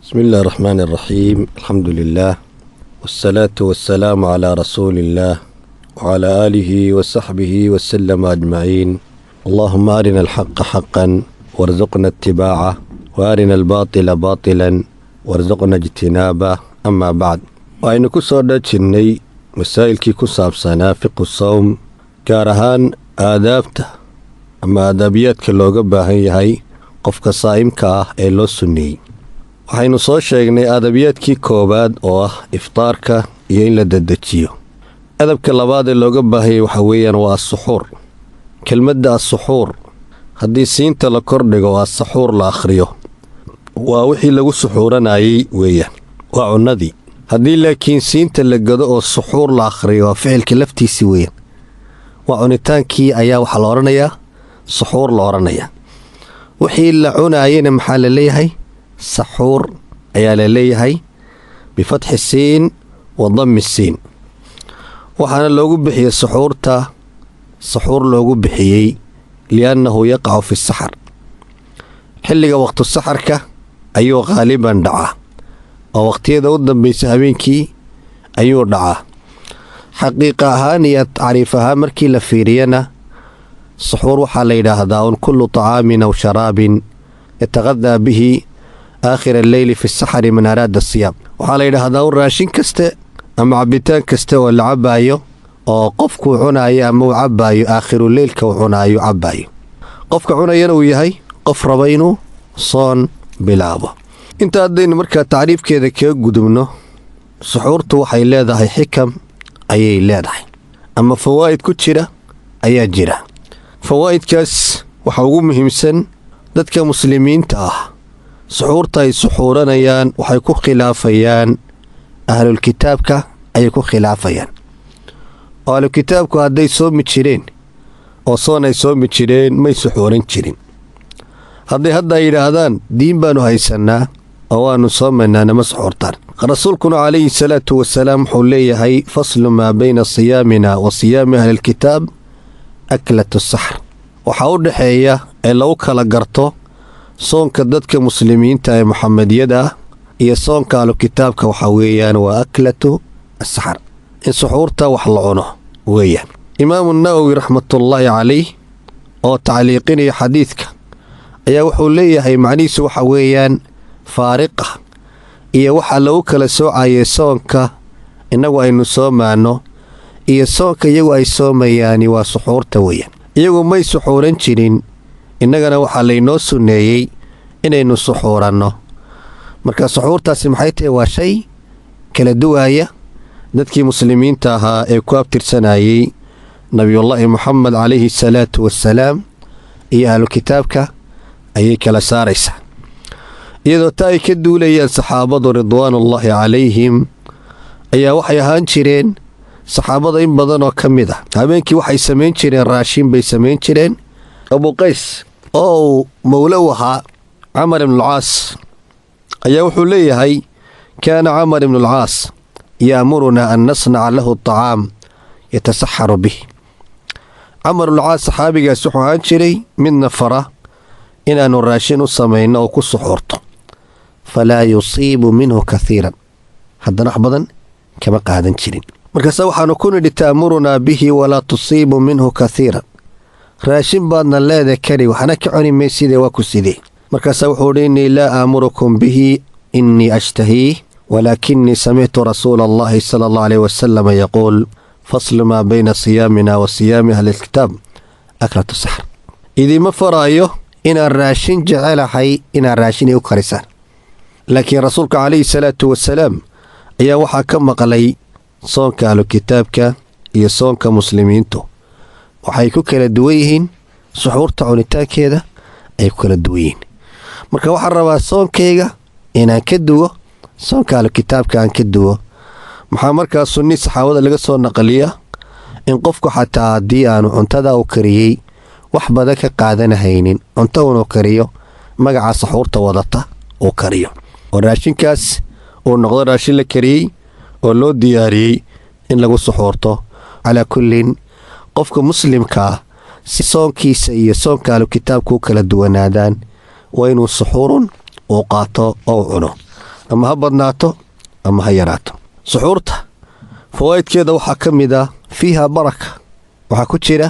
بسم الله الرحمن الرحيم. الحمد لله والصلاة والسلام على رسول الله وعلى آله وصحبه وسلم أجمعين. اللهم أرنا الحق حقا وارزقنا اتباعه وأرنا الباطل باطلا وارزقنا اجتنابه. أما بعد، وأين كسر جني مسائل كي كساب سنافق الصوم كارهان آدابته أما آدابيات كاللوغة باهي قفك صائم كاه إلو السني. waxaynu soo sheegnay adabiyaadkii koowaad oo ah iftaarka iyo in la dedejiyo. adabka labaad ee looga baahayay waxa weeyaan waa as-suxuur. kelmadda as-suxuur haddii siinta la kordhigo oo as-suxuur la akhriyo waa wixii lagu suxuuranayay weeyaan, waa cunnadii. haddii laakiin siinta la gado oo suxuur la akhriyo waa ficilka laftiisii weeyaan, waa cunitaankii ayaa waxaa la odhanayaa suxuur la odhanayaa. wixii la cunaayana maxaa la leeyahay? saxuur ayaa la leeyahay bifatxi siin wa dammi siin. waxaana loogu bixiyey suxuurta saxuur loogu bixiyey liannahu yaqacu fi saxar. xilliga waqtu saxarka ayuu qaaliban dhacaa oo waqtiyada u dambaysa habeenkii ayuu dhacaa. xaqiiqa ahaan iyo tacriif ahaan markii la fiiriyana suxuur waxaa la yidhaahdaa un kullu طacaamin aw sharaabin yataqadaa bihi aakhir alleyli fi saxari man araada asiyaam. waxaa la yidhaahdaa un raashin kaste ama cabbitaan kaste oo la cabbaayo oo qofkuu cunaayo ama uu cabbaayo aakhiruleylka uu cunaayo cabbaayo. qofka cunayana uu yahay qof raba inuu soon bilaabo. inta haddaynu markaa tacriifkeeda kaga gudubno, suxuurtu waxay leedahay xikam ayay leedahay ama fawaa'id ku jira ayaa jira. fawaa'idkaas waxaa ugu muhiimsan dadka muslimiinta ah suxuurta ay suxuuranayaan waxay ku khilaafayaan ahlulkitaabka ayay ku khilaafayaan. oo ahlulkitaabku hadday soomi jireen oo soon ay soomi jireen may suxuuran jirin. hadday hadda ay yidhaahdaan diin baannu haysannaa oo waannu soomaynaa nama suxuurtaan. rasuulkuna calayhi salaatu wasalaam wuxuu leeyahay faslu maa bayna siyaamina wa siyaami ahlilkitaab aklatu saxr. waxaa u dhexeeya ee lagu kala garto soonka dadka muslimiinta ee muxamadiyada ah iyo soonka ahlukitaabka waxaa weeyaan waa aklatu asaxar, in suxuurta wax la cuno weeyaan. imaamu nawowi raxmatullaahi calayh oo tacliiqinaya xadiidka ayaa wuxuu leeyahay macnihiisu waxa weeyaan faariqa iyo waxaa lagu kala soocayay soonka innagu aynu soomaanno iyo soonka iyagu ay soomayaani waa suxuurta weeyaan. iyagu may suxuuran jirin, innagana waxaa laynoo sunneeyey inaynu suxuuranno. marka suxuurtaasi maxay tahay? waa shay kala duwaaya dadkii muslimiinta ahaa ee ku abtirsanayay nabiyullaahi moxamed calayhi salaatu wassalaam iyo ahlukitaabka ayay kala saaraysaa. iyadoo taa ay ka duulayaan saxaabadu ridwaanullaahi calayhim ayaa waxay ahaan jireen saxaabada in badan oo ka mid ah habeenkii waxay samayn jireen raashin bay samayn jireen. abuqays oo uu mowlo u ahaa camar ibnulcaas ayaa wuxuu leeyahay kaana camar ibnulcaas yaamurunaa an nasnaca lahu طacaam yatasaxaru bih. camar ibnulcaas saxaabigaas wuxuu ahaan jiray midna fara inaannu raashin u samayno oo ku suxuurto falaa yusiibu minhu kaiiran, haddana wax badan kama qaadan jirin. markaase waxaannu ku nidhi ta'murunaa bihi walaa tusiibu minhu kaiiran, raashin baadna leeda kari waxna ka cuni maysidee waa ku sidee. markaasaa wuxuu idhi innii laa aamurukum bihi innii ashtahiih walaakinnii samictu rasuula allahi sala allahu aleyh wasalam yaquul faslu maa bayna siyaamina wa siyaami ahlilkitaab aklatu saxr. idiima faraayo inaan raashin jecelahay inaad raashin i u karisaan, laakiin rasuulka calayhi salaatu wasalaam ayaa waxaa ka maqlay soonka ahlukitaabka iyo soonka muslimiintu waxay ku kala duwan yihiin, suxuurta cunitaankeeda ay ku kala duwan yihiin. marka waxaan rabaa soonkayga inaan ka duwo soonka ahlukitaabka aan ka duwo. maxaa markaa sunni saxaabada laga soo naqliya in qofku xataa haddii aanu cuntada u kariyey wax badan ka qaadanahaynin cunto unuu kariyo magaca saxuurta wadata uu kariyo oo raashinkaas uu noqdo raashin la kariyey oo loo diyaariyey in lagu suxuurto. calaa kullin qofka muslimka ah si soonkiisa iyo soonka ahlukitaabka u kala duwanaadaan waa inuu suxuurun uu qaato oo cuno. ama ha badnaato ama ha yaraato. suxuurta fawaa'idkeeda waxaa ka mid ah fiiha baraka, waxaa ku jira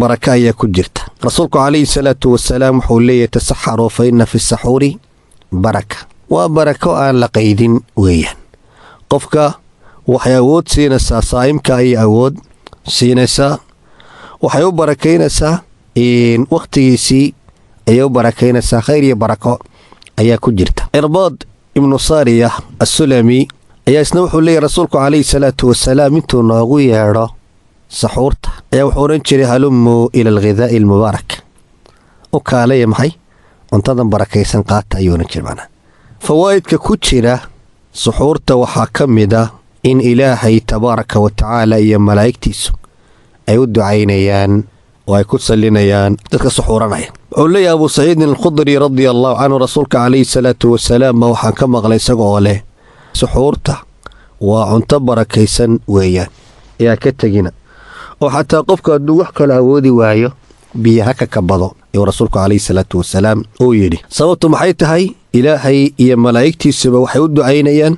baraka ayaa ku jirta. rasuulku calayhi salaatu wasalaam wuxuu leeyahay tasaxaruu fa inna fi saxuuri baraka. waa barako aan la qaydin weeyaan. qofka waxay awood siinaysaa, saa'imka ayay awood siinaysaa, waxay u barakaynaysaa wakhtigiisii ayay u barakaynaysaa. khayr iyo barako ayaa ku jirta. Irbaad ibnu saariya assulami ayaa isna wuxuu leeyahy rasuulku calayhi salaatu wasalaam intuu noogu yeedho saxuurta ayaa wuxuu odhan jiray halumuu ila alghidaa'i almubaarak, u kaalaya maxay cuntadan barakaysan qaata ayuu odhan jiray. macnaa fawaa'idka ku jira suxuurta waxaa ka mid ah in ilaahay tabaaraka wa tacaala iyo malaa'igtiisu ay u ducaynayaan oo ay ku sallinayaan dadka suxuuranaya. wuxuu leeyahay abuu saciidin alkhudri radia allahu canhu, rasuulka calayhi salaatu wasalaam ma waxaan ka maqlay isaga oo leh suxuurta waa cunto barakaysan weeyaan, ayaa ka tegina oo xataa qofka hadduu wax kale awoodi waayo biyo ha ka kabado ayuu rasuulku calayhi salaatu wasalaam uu yidhi. sababtu maxay tahay? ilaahay iyo malaa'igtiisuba waxay u ducaynayaan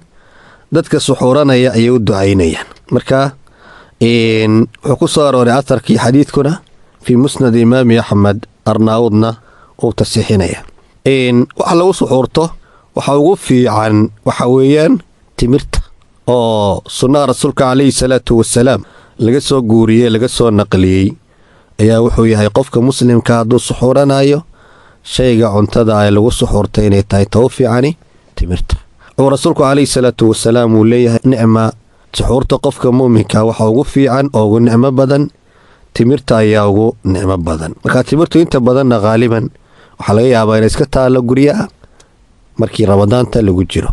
dadka suxuuranaya ayay u ducaynayaan. marka wuxuu ku soo arooray aharkii xadiidkuna fii musnad imaami axmed, arnaawudna uu tasiixinaya. wax lagu suxuurto waxa ugu fiican waxa weeyaan timirta, oo sunnaha rasuulka calayhi salaatu wasalaam laga soo guuriyey, laga soo naqliyey ayaa wuxuu yahay qofka muslimka hadduu suxuuranayo shayga cuntada ay lagu suxuurtay inay tahay tou fiicani timirta. wuxuu rasuulku calayhi salaatu wasalaam uu leeyahay nicma suxuurta qofka muuminka waxa ugu fiican oo ugu nicmo badan timirta ayaa ugu nicmo badan. markaa timirtu inta badanna haaliban waxaa laga yaabaa inay iska taallo guryaha markii ramadaanta lagu jiro.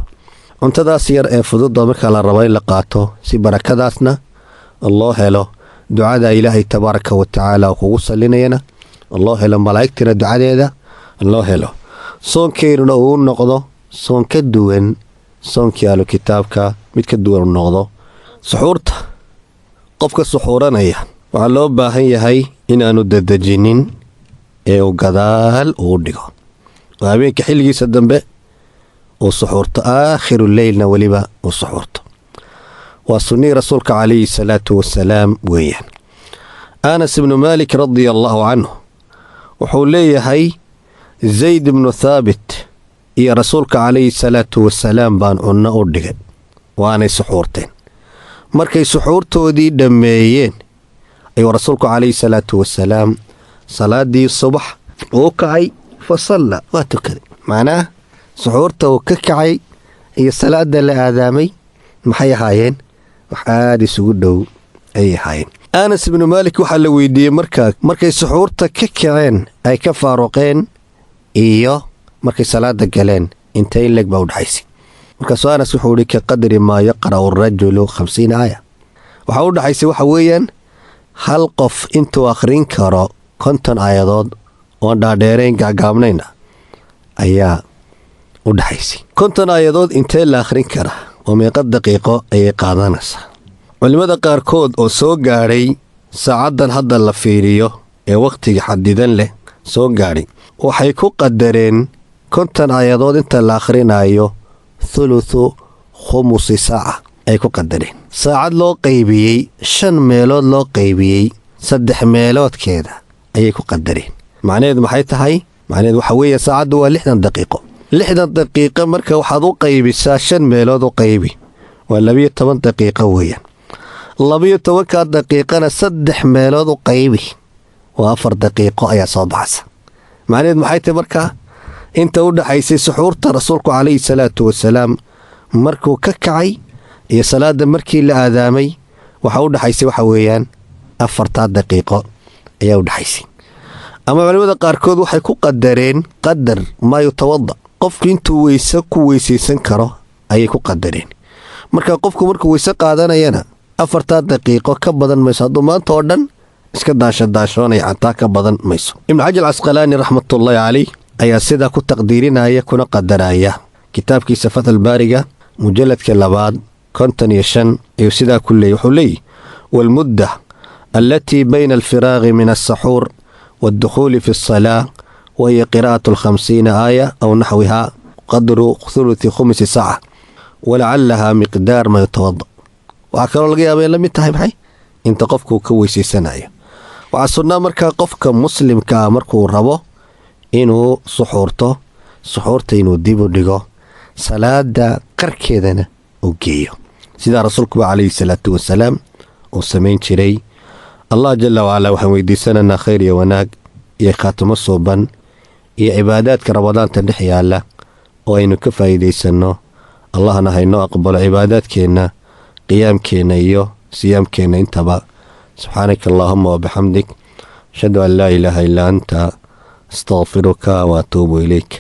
cuntadaas yar ee fududda markaa la rabo in la qaato si barakadaasna loo helo, ducada ilaahay tabaaraka wa tacaala kugu sallinayana loo helo, malaa'igtina ducadeeda loo helo, soonkeynuna uu noqdo soon ka duwan soonkii ahlu kitaabka, mid ka duwan u noqdo. suxuurta qofka suxuuranaya waxaa loo baahan yahay inaanu dadejinin ee uu gadaal uu dhigo, oo habeenka xilligiisa dambe uu suxuurto, aakhiru leylna weliba uu suxuurto. waa sunnihii rasuulka calayhi salaatu wasalaam weeyaan. anas ibnu maalik radia allaahu canhu wuxuu leeyahay zayd ibnu thaabit iyo rasuulka calayhi salaatu wasalaam baan cunno u dhigay, waanay suxuurteen. markay suxuurtoodii dhammeeyeen ayuu rasuulku calayhi salaatu wasalaam salaaddii subax uu kacay fa salla, waa tukaday. macnaha suxuurta uu ka kacay iyo salaada la aadaamay maxay ahaayeen? wax aada isugu dhow ayay ahaayeen. anas ibnu maalik waxaa la weydiiyey markay suxuurta ka kaceen ay ka faaruqeen iyo markay salaada galeen intay leg baa u dhaxaysay. markaasuu anas wuxuu ihi ka qadri maa yaqra'u arajulu 50 aaya. waxaa u dhaxaysay waxa weeyaan hal qof intuu akhrin karo 50 aayadood oon dhaadheerayn gaagaabnayna ayaa u dhaxaysay. 50 aayadood intee la akhrin kara oo meeqa daqiiqo ayay qaadanaysaa? culimmada qaarkood oo soo gaadhay saacaddan hadda la fiiriyo ee wakhtiga xadidan leh soo gaadhay waxay ku qadareen 50 aayadood inta la akhrinayo thuluthu khumusi saaca ay ku qadareen. saacad loo qaybiyey 5 meelood loo qaybiyey 3 meeloodkeeda ayay ku qadareen. macnaheedu maxay tahay? macnaheedu waxa weeye saacaddu waa 60 daqiiqo. 60 daqiiqo marka waxaad u qaybisaa 5 meelood u qaybi, waa 12 daqiiqo weeyaan. 12 daqiiqana 3 meelood u qaybi, waa 4 daqiiqo ayaa soo baxaysa. macnaheedu maxay tahay markaa? inta u dhaxaysay suxuurta rasuulku calayhi salaatu wasalaam markuu ka kacay iyo salaada markii la aadaamay waxa u dhaxaysay waxa weeyaan 4 daqiiqo ayaa u dhaxaysay. ama culimada qaarkood waxay ku qadareen qadar maa yutawada, qofku intuu weyse ku weysaysan karo ayay ku qadareen. marka qofku markuu weyse qaadanayana 4 daqiiqo ka badan mayso, hadduu maanta oo dhan iska daashoonaya xataa ka badan mayso. ibnu xajar casqalaani raxmatullaahi calayh ayaa sidaa ku taqdiirinaya kuna qadaraya kitaabkiisa fathulbaariga mujalladka 2 55 ayuu sidaa ku leeyay. wuxuu leeyahy waalmudda allatii bayna alfiraaqi min alsaxuur waaldukhuuli fi alsalaa wahiya qiraa'atu 50 aaya aw naxwihaa qadru thuluthi khumsi saaca. walacalahaa miqdaar ma yatawada. waxaa kaloo laga yaaba in la mid tahay maxay inta qofkuu ka weysaysanayo. waxaa sunnaa markaa qofka muslimkaa markuu rabo inuu suxuurta inuu dib u dhigo, salaada qarkeedana uu geeyo, sidaa rasuulkuba calayhi salaatu wasalaam uu samayn jiray. allah jala wacalaa waxaan weydiisanaynaa khayr iyo wanaag iyo khaatimo suuban iyo cibaadaadka ramadaanta dhex yaalla oo aynu ka faa'iidaysanno. allahna haynoo aqbalo cibaadaadkeenna, qiyaamkeenna iyo siyaamkeenna intaba. subxaanaka allaahuma wabixamdik ashhadu an laa ilaaha illaa anta astaqfiruka wa atuubu ilayk.